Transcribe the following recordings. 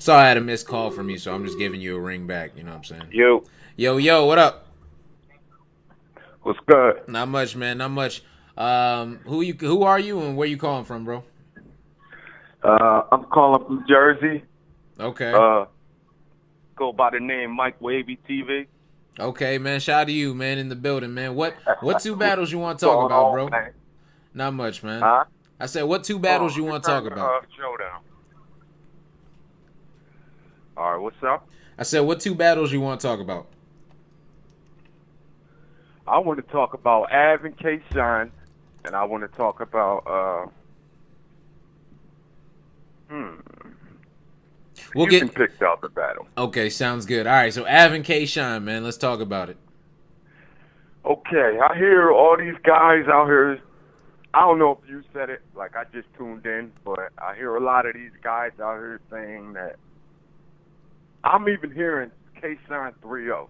Saw I had a missed call from you, so I'm just giving you a ring back. You know what I'm saying? Yo, Yo, what up? what's good? Not much, man. Not much. Who are you, and where you calling from, bro? I'm calling from Jersey. Okay. Uh, go by the name MikeWaveyTV. Okay, man. Shout out to you, man, in the building, man. What two What's battles you want to talk going about, on, bro? man? Not much, man. Huh? I said, what two battles you want to talk Return about? showdown. All right, what's up? I said, what two battles you want to talk about? I want to talk about Av and K. Shine, and I want to talk about We'll you get. can pick out the battle. Okay, sounds good. All right, so Av and K. Shine, man. Let's talk about it. Okay, I hear all these guys out here. I don't know if you said it, like I just tuned in, but I hear a lot of these guys out here saying that. I'm even hearing K. Shine 3-0.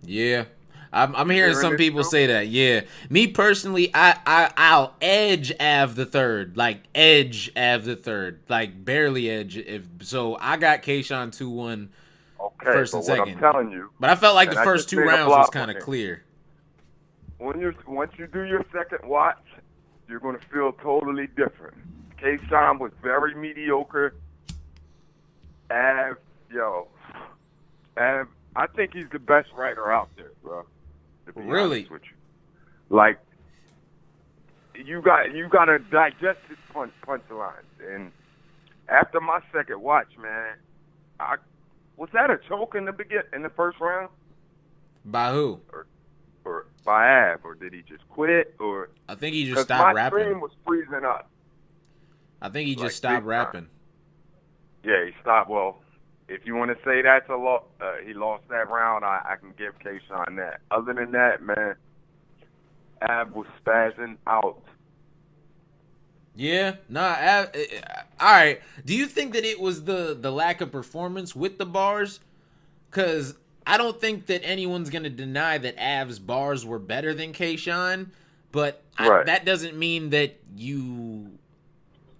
Yeah. I'm hearing hearing some this people too? say that. Yeah. Me personally, I'll edge Av the third. Like edge Av the third. Like barely edge so I got Kayshawn 2-1 Okay, first but and what second. I'm telling you, But I felt like and the I first just two made a rounds was block kind on of it. clear. Once you do your second watch, you're gonna feel totally different. K. Shine was very mediocre. Av, I think he's the best writer out there, bro. To be Really? honest with you, like you gotta digest his punchlines. And after my second watch, man, was that a choke in the first round, By who? or by Av, or did he just quit, or I think he just because stopped my rapping. stream was freezing up. I think he Like, just stopped big time. rapping. Yeah, he stopped. Well, if you want to say that's a lot, he lost that round. I can give K-Shine that. Other than that, man, Ab was spazzing out. Yeah, nah. All right. Do you think that it was the lack of performance with the bars? Because I don't think that anyone's gonna deny that Av's bars were better than Kayshawn, but Right. that doesn't mean that you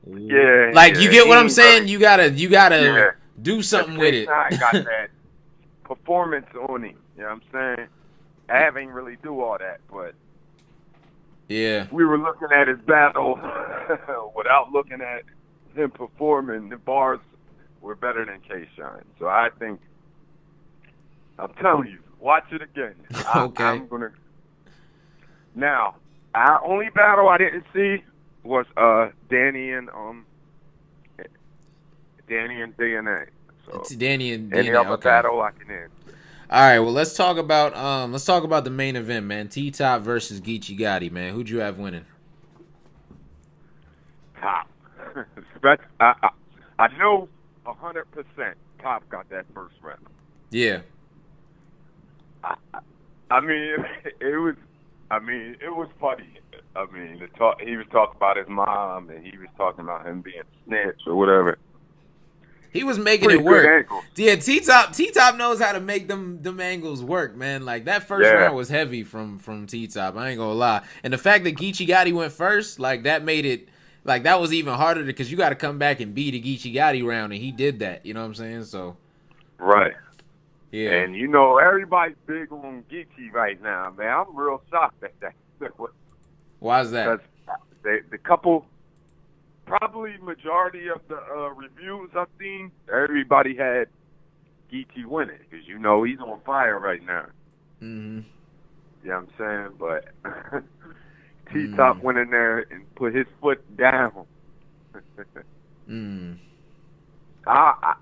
Yeah, like you get he what I'm ain't saying. very- You gotta Yeah. do something with it. K-Shine got that performance on him. You know what I'm saying? Ab ain't really do all that, but Yeah. we were looking at his battle without looking at him performing. The bars were better than K-Shine. So I think, I'm telling you, watch it again. Okay. I'm gonna. Now, our only battle I didn't see was Danny and DNA. So It's Danny and any DNA. other Okay. battle I can answer. All right. Well, let's talk about the main event, man. T Top versus Geechee Gotti, man. Who'd you have winning? Top. I know 100% Top got that first round. Yeah. I mean, it was. I mean, it was funny. I mean, he was talking about his mom, and he was talking about him being snitch or whatever. He was making Pretty it work. good angle. Yeah, T-Top knows how to make them angles work, man. Like that first Yeah. round was heavy from T-Top. I ain't gonna lie. And the fact that Geechee Gotti went first, like that made it like that was even harder because you got to come back and beat a Geechee Gotti round, and he did that. You know what I'm saying? So Right. yeah. And you know, everybody's big on Geechee right now, man. I'm real shocked at that. Why's that? Because the couple, probably majority of the reviews I've seen, everybody had Geechee winning because you know he's on fire right now. Mm-hmm. You know what I'm saying? But T-Top went in there and put his foot down. I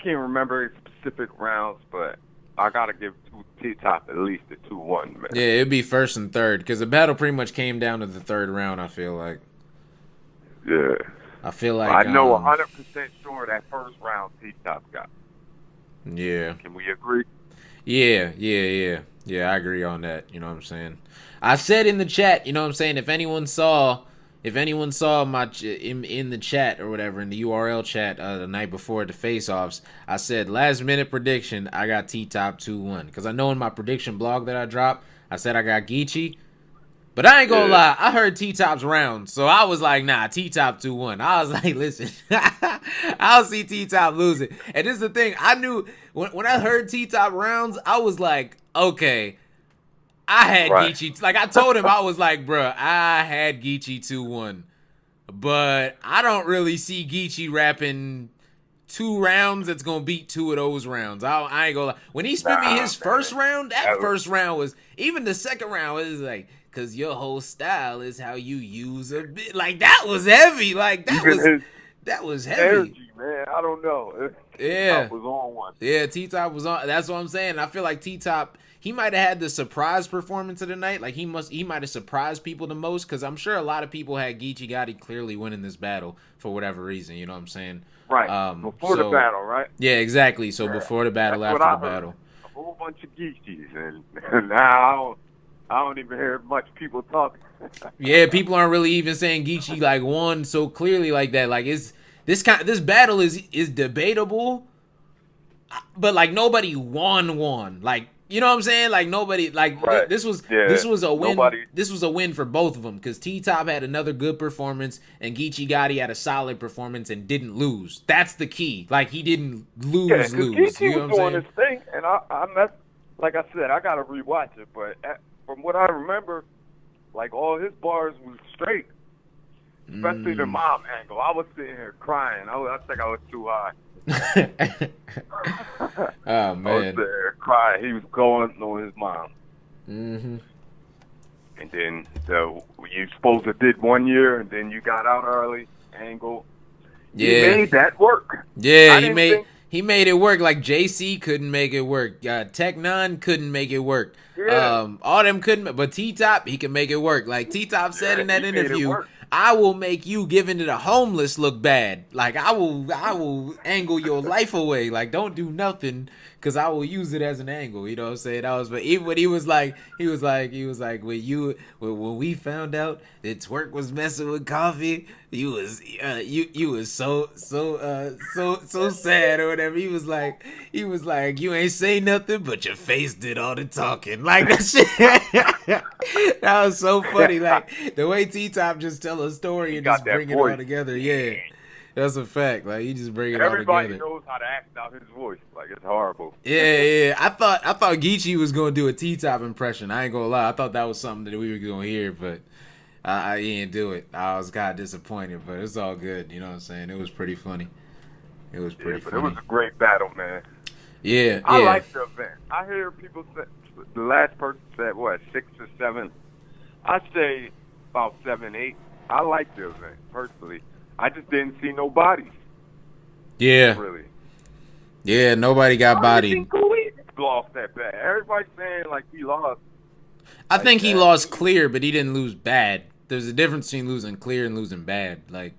can't remember his specific rounds, but I gotta give T-Top at least a 2-1, man. Yeah, it'd be first and third because the battle pretty much came down to the third round. I feel like. Yeah. I feel like I know 100% sure that first round T-Top got. Yeah. Can we agree? Yeah, I agree on that. You know what I'm saying? I said in the chat, you know what I'm saying, if anyone saw my in the chat or whatever in the URL chat the night before the face-offs, I said last minute prediction, I got T-Top 2-1 because I know in my prediction blog that I dropped, I said I got Geechee. But I ain't gonna lie, I heard T-Top's round, so I was like, nah, T-Top 2-1. I was like, listen, I'll see T-Top losing. And this is the thing, I knew, when I heard T-Top rounds, I was like, okay, I had Geechee. Like, I told him, I was like, bruh, I had Geechee 2-1. But I don't really see Geechee rapping 2 rounds that's gonna beat 2 of those rounds. I ain't gonna lie. When he spit me his first round, that first round was, even the second round was like, cause your whole style is how you use a bit. Like, that was heavy. Like, that was heavy. Energy, man. I don't know. T-Top was on one. Yeah, T-Top was on. That's what I'm saying. I feel like T-Top, he might have had the surprise performance of the night. Like, he might have surprised people the most, because I'm sure a lot of people had Geechee Gotti clearly winning this battle for whatever reason. You know what I'm saying? Right. Before the battle, right? Yeah, exactly. So before the battle, after the battle. A whole bunch of Geechees, and now I don't even hear much people talking. Yeah, people aren't really even saying Geechee like won so clearly like that. Like, this battle is debatable, but like nobody won. Like, you know what I'm saying? Like, nobody, like, this was a win. This was a win for both of them, because T-Top had another good performance and Geechee Gotti had a solid performance and didn't lose. That's the key. Like, he didn't lose. Geechee you know was doing his thing, and I'm like I said, I gotta rewatch it, but from what I remember, like, all his bars was straight, especially the mom angle. I was sitting here crying. I think I was too high. Oh, man. I was there crying. He was going on his mom. Mm-hmm. And then you supposed to did 1 year, and then you got out early. Angle. Yeah. He made that work. Yeah, he made it work. Like, JC couldn't make it work. Tech 9 couldn't make it work. Yeah. All them couldn't, but T-Top, he can make it work. Like T-Top said in that interview, I will make you giving to the homeless look bad. Like, I will angle your life away. Like, don't do nothing, because I will use it as an angle. You know what I'm saying? That was, but even when he was like, when we found out that Twerk was messing with Coffee, you was so sad or whatever. He was like, you ain't say nothing, but your face did all the talking. Like, that shit. That was so funny. Like, the way T-Top just tell a story and just bring it all together. Yeah. That's a fact. Like, he just bring it all together. Everybody knows how to act out his voice. Like, it's horrible. Yeah. I thought Geechee was gonna do a T-Top impression. I ain't gonna lie. I thought that was something that we were gonna hear, but he didn't do it. I was kind of disappointed, but it's all good. You know what I'm saying? It was pretty funny. It was pretty funny. It was a great battle, man. Yeah. I like the event. I hear people say, the last person said, what, 6 or 7? I say about 7, 8. I like the event, personally. I just didn't see no bodies. Yeah. Really. Yeah, nobody got bodied. I think Louis lost that bad. Everybody's saying, like, he lost. I think he lost clear, but he didn't lose bad. There's a difference between losing clear and losing bad. Like,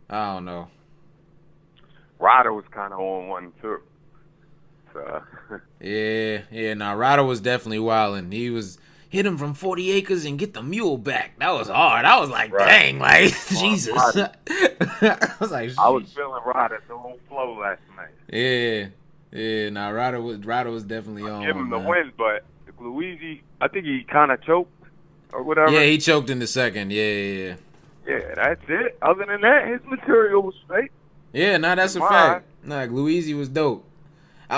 I don't know. Ryder was kind of on one, too. So. Ryder was definitely wilding. He was hit him from 40 acres and get the mule back. That was hard. I was like, dang, like, Jesus. I was like, I was feeling Ryder the whole flow last night. Yeah. Ryder was definitely on. Give him the win, but Luigi, I think he kind of choked or whatever. Yeah, he choked in the second. Yeah, that's it. Other than that, his material was straight. Yeah, that's a fact. Luigi was dope.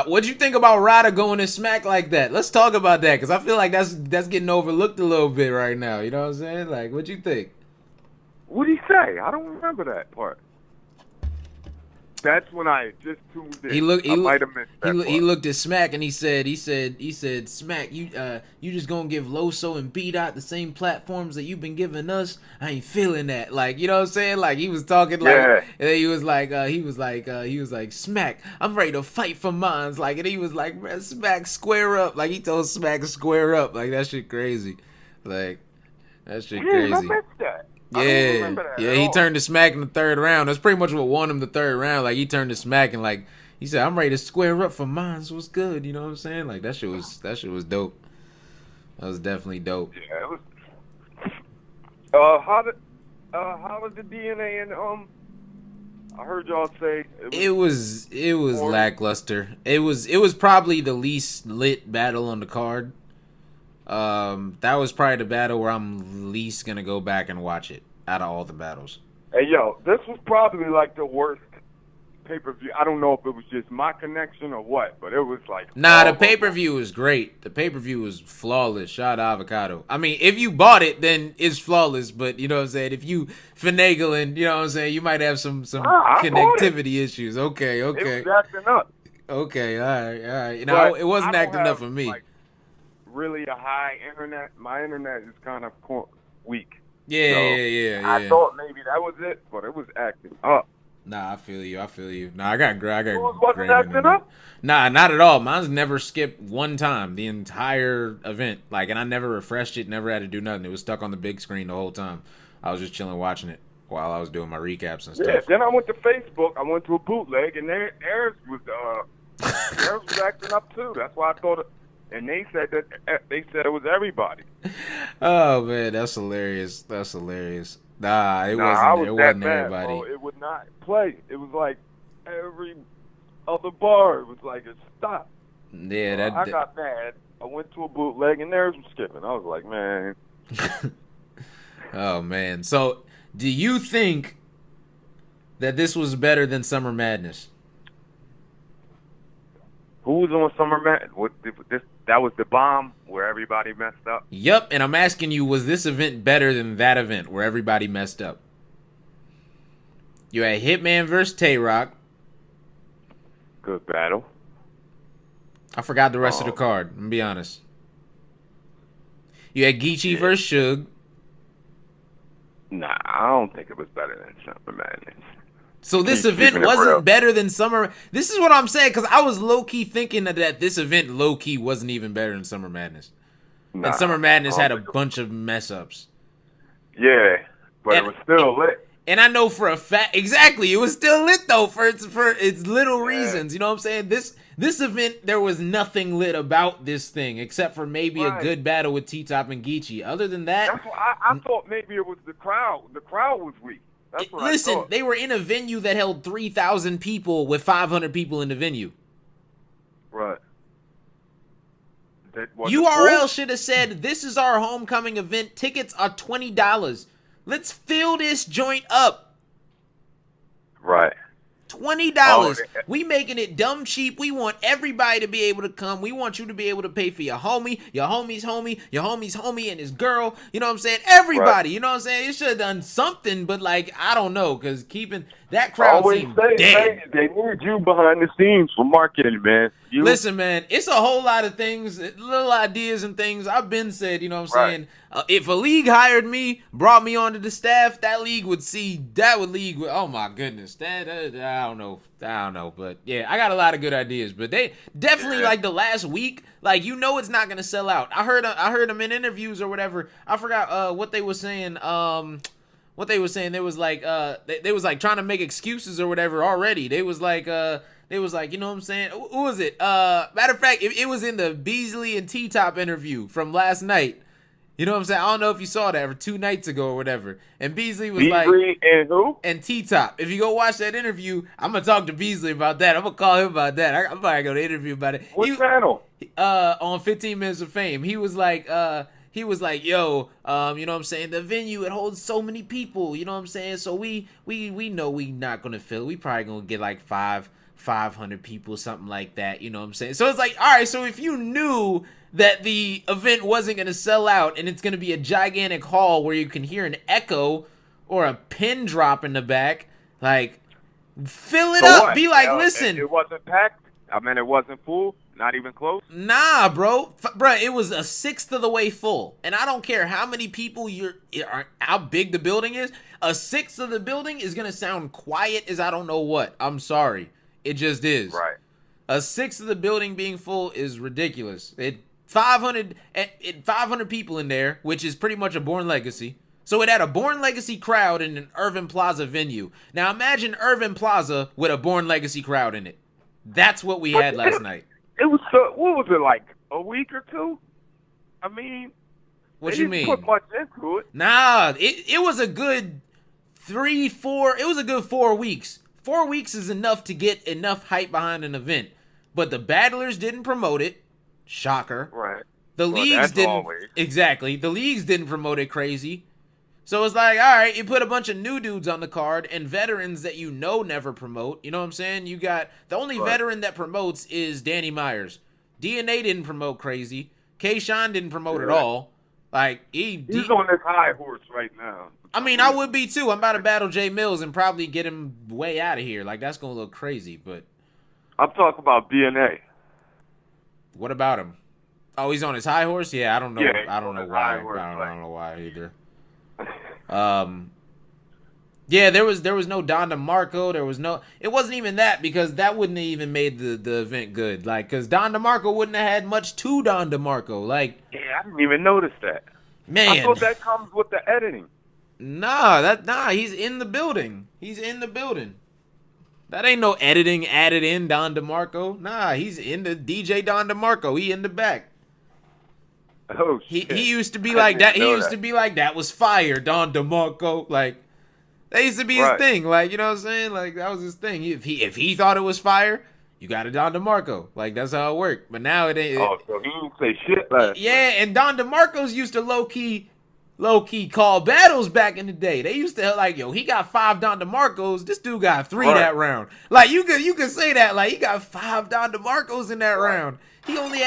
What'd you think about Ryder going to smack like that? Let's talk about that, because I feel like that's getting overlooked a little bit right now. You know what I'm saying? Like, what'd you think? What'd he say? I don't remember that part. That's when I just tuned in. I might have missed that part. He looked at Smack and he said, Smack, you just gonna give Loso and B-Dot the same platforms that you've been giving us? I ain't feeling that. Like, you know what I'm saying? Like, he was talking like, and he was like, Smack, I'm ready to fight for mines. Like, and he was like, man, Smack, square up. Like, he told Smack to square up. Like, that shit crazy. Like, that shit crazy. I missed that. Yeah, he turned to Smack in the third round. That's pretty much what won him the third round. Like, he turned to Smack and, like, he said, I'm ready to square up for mine. So what's good? You know what I'm saying? Like, that shit was dope. That was definitely dope. Yeah, it was. How was the DNA and I heard y'all say it was lackluster. It was probably the least lit battle on the card. That was probably the battle where I'm least gonna go back and watch it out of all the battles. Hey, yo, this was probably like the worst pay-per-view. I don't know if it was just my connection or what, but it was like... Nah, the pay-per-view was great. The pay-per-view was flawless. Shout out Avocado. I mean, if you bought it, then it's flawless. But, you know what I'm saying? If you finagling, you know what I'm saying? You might have some connectivity issues. Okay. It was acting up. Okay, all right. You know, it wasn't acting up for me. Like, really a high internet. My internet is kind of weak. Yeah. I thought maybe that was it, but it was acting up. Nah, I feel you. Nah, I got wasn't acting up? Nah, not at all. Mine's never skipped one time the entire event. Like, and I never refreshed it, never had to do nothing. It was stuck on the big screen the whole time. I was just chilling watching it while I was doing my recaps and stuff. Yeah, then I went to Facebook. I went to a bootleg, and theirs was acting up too. That's why I thought it. And they said it was everybody. Oh man, that's hilarious. Nah, it wasn't everybody. Bro. It would not play. It was like every other bar. It was like it stopped. Yeah, I got mad. I went to a bootleg and theirs was skipping. I was like, man. Oh man. So, do you think that this was better than Summer Madness? Who was on Summer Madness? That was the bomb where everybody messed up? Yep, and I'm asking you, was this event better than that event where everybody messed up? You had Hitman versus Tay-Rock. Good battle. I forgot the rest of the card, I'm gonna be honest. You had Geechee versus Suge. Nah, I don't think it was better than Summer Madness. So this event wasn't better than Summer. This is what I'm saying, because I was low-key thinking that this event low-key wasn't even better than Summer Madness. Nah, and Summer Madness had a bunch of mess-ups. Yeah, but it was still lit. And I know for a fact, exactly, it was still lit though for its little reasons. You know what I'm saying? This event, there was nothing lit about this thing except for maybe a good battle with T-Top and Geechee. Other than that, that's what I thought maybe it was the crowd. The crowd was weak. Listen, they were in a venue that held 3,000 people with 500 people in the venue. Right. URL should have said, "This is our homecoming event. Tickets are $20. Let's fill this joint up." Right. $20. We making it dumb cheap. We want everybody to be able to come. We want you to be able to pay for your homie, your homie's homie, your homie's homie and his girl. You know what I'm saying? Everybody. Right. You know what I'm saying? It should have done something, but like, I don't know, because keeping that crowd seemed dead. They need you behind the scenes for marketing, man. Listen, man, it's a whole lot of things, little ideas and things I've been said, you know what I'm saying? If a league hired me, brought me onto the staff, that league would oh my goodness, I don't know, but yeah, I got a lot of good ideas, but they definitely like the last week, like, you know, it's not gonna sell out. I heard them in interviews or whatever. I forgot what they were saying. They was like they was like trying to make excuses or whatever already. They was like, you know what I'm saying? Who was it? Matter of fact, it was in the Beasley and T-Top interview from last night. You know what I'm saying? I don't know if you saw that, or 2 nights ago or whatever. And Beasley was Beasley and who? And T-Top. If you go watch that interview, I'm going to talk to Beasley about that. I'm going to call him about that. I'm probably going to interview about it. What channel? On 15 Minutes of Fame. He was like, yo, you know what I'm saying? The venue, it holds so many people. You know what I'm saying? So we know we not going to fill it. We probably going to get like 500 people, something like that. You know what I'm saying? So it's like, all right, so if you knew that the event wasn't going to sell out and it's going to be a gigantic hall where you can hear an echo or a pin drop in the back, like, fill it up. What? Be like, listen. It wasn't packed? I mean, it wasn't full? Not even close? Nah, bro. It was a 1/6 of the way full. And I don't care how many people how big the building is. A 1/6 of the building is going to sound quiet as I don't know what. I'm sorry. It just is. Right. A 1/6 of the building being full is ridiculous. 500 people in there, which is pretty much a Born Legacy. So it had a Born Legacy crowd in an Irving Plaza venue. Now imagine Irving Plaza with a Born Legacy crowd in it. That's what we had last night. It was what was it, like a week or two? I mean, what you mean? Put much into it. Nah, it was a good 3-4. It was a good 4 weeks. 4 weeks is enough to get enough hype behind an event. But the battlers didn't promote it. Shocker. Right. The Well, leagues that's didn't always. exactly. The leagues didn't promote it crazy. So it's like, all right, you put a bunch of new dudes on the card and veterans that you know never promote. You know what I'm saying? You got the only Right. veteran that promotes is Danny Myers. DNA didn't promote crazy. K-Shine didn't promote at Yeah. all. Like He's on this high horse right now. I mean, I would be too. I'm about to battle Jay Mills and probably get him way out of here. Like that's gonna look crazy. But I'm talking about DNA. what about him? Oh, he's on his high horse. Yeah, I don't know. Yeah, I don't know his why. high horse, I right. don't know why either. Yeah, there was no Don DeMarco. There was no. It wasn't even that because that wouldn't have even made the event good. Like, cause Don DeMarco wouldn't have had much to Don DeMarco. Like, Yeah, I didn't even notice that. man, I thought that comes with the editing. nah. He's in the building. He's in the building. That ain't no editing added in Don DeMarco. Nah, he's in the DJ Don DeMarco. He in the back. Oh shit. He used to be I like didn't that. He know used that. to be like that was fire, Don DeMarco. Like that used to be his Right. thing. Like you know what I'm saying? Like that was his thing. If he thought it was fire, you got a Don DeMarco. Like that's how it worked. But now it ain't. Oh, so he didn't say shit last Yeah, and Don DeMarco's used to low key call battles back in the day. They used to like, yo, he got 5 Don DeMarcos. This dude got 3 Right. that round. Like you could say that. Like he got 5 Don DeMarcos in that Right. round. He only had